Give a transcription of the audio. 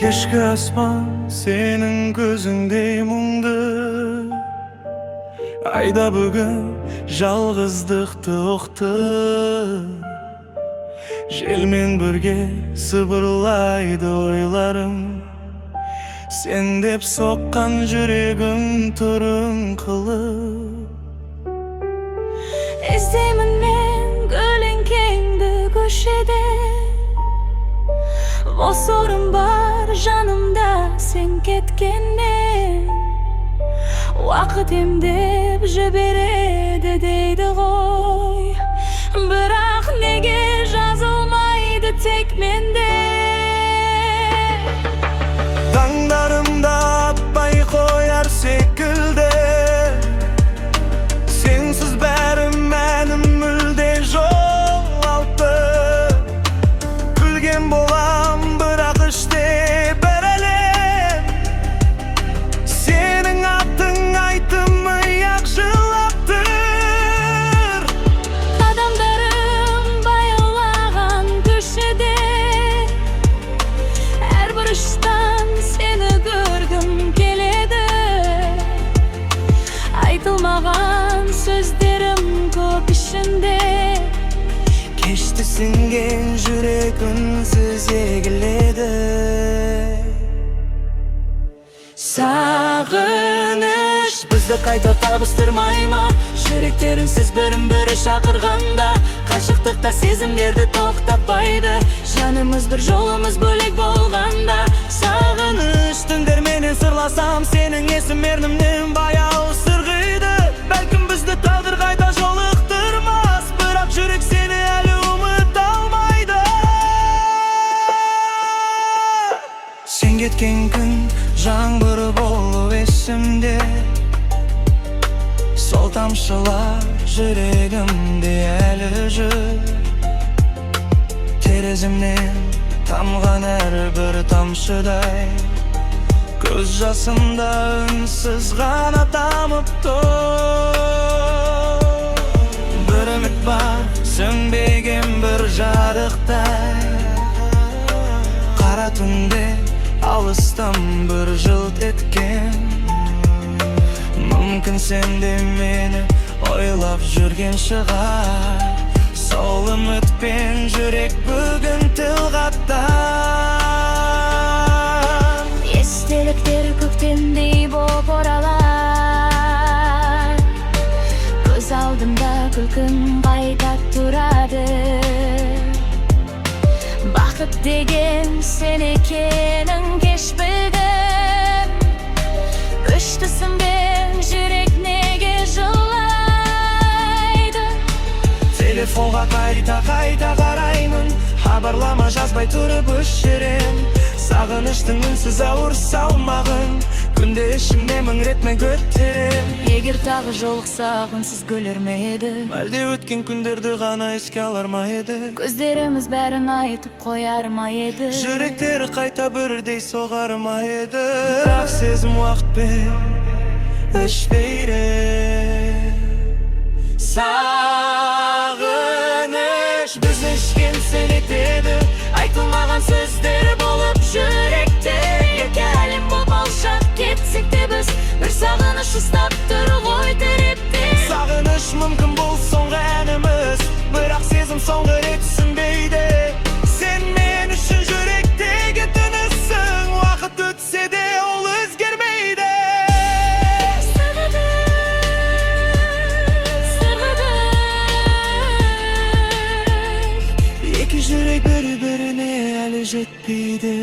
Keshki asman senin gözündey muңды, ayda bugün жалгыздыкты укту. Желмен бірге сыбырлайды ойларым, сен деп соққан жүрегім тұрың қылып. İzdemin men kölеңкеңді көшеде, Босорым бар жанымда сен кеткеннен. Уақыт емдеп жібереді дейді ғой, бірақ неге жазылмайды тек менде. Таңдарымда атпай қояр секілді, сенсіз бәрім мәнім мүлде жоғалды. Күлген болам бірақ іште бір әлем, сенің атын айтым аяқ жылап тұр. Адамдарым баяулаған көшеде, әрбір ұштан сені көргім келеді. Айтылмаған сөздерім көп ішінде, Кешті сіңген жүрек үнсіз егіледі. Сағыныш бізді қайта табыстырмай ма? Жүректерінсіз бірін-бірі шақырғанда, қашықтықта сезімдерді тоқтатпайды. Жанымыз бір, жолымыз бөлек болғанда. Сағыныш түндерменен сырласам, сенің есім ернімнен баяу сырғиды. Бәлкім бізді тағдыр қайта жолықтырмас, бірақ жүрек сені әлі ұмыта алмайды. Сен кеткен күн жаңбыр болып есімде, сол тамшылар жүрегімде әлі жүр. Терезімнен тамған әрбір тамшыдай, көз жасымда үнсіз ғана тамып тұр. Бір үміт бар, сөнбеген бір жарықтай, қара түнде алыстан бір жылт еткен. Мүмкін сен де мені ойлап жүрген шығар, сол үмітпен жүрек бүгін тіл қатқан. естеліктер көктемдей боп оралар, көз алдымда күлкің қайта тұрады. Бақыт деген сен екенің кеш білдім, өшті сіңген жүрек неге жылайды. Телефонға қайта қараймын, хабарлама жазбай тұрып өшірем. Сағыныштың үнсіз ауыр салмағын, күнде ішімде мың ретмен көтерем. Егер тағы жолықсақ үнсіз көлер ме еді? Әлде өткен күндерді ғана еске алар ма еді? Көздеріміз бәрін айтып қояр ма еді? Жүректері қайта бірдей соғар ма еді? Бірақ сезім уақытпен өшпейді. Сағыныш бізді ішкен сөнетеді, айтылмаған сөздер болып жүректе. Екі әлем боп алшақ кетсек те біз, бір сағыныш ұстап тұр ғой терепте. Сағыныш мүмкін бұл соңғы әніміз, бірақ сезім соңғы рет түсінбейді. Сен мен үшін жүректегі тынысың, уақыт өтсе де ол өзгермейді. Екі жүрек бір-біріне әлі жетпейді.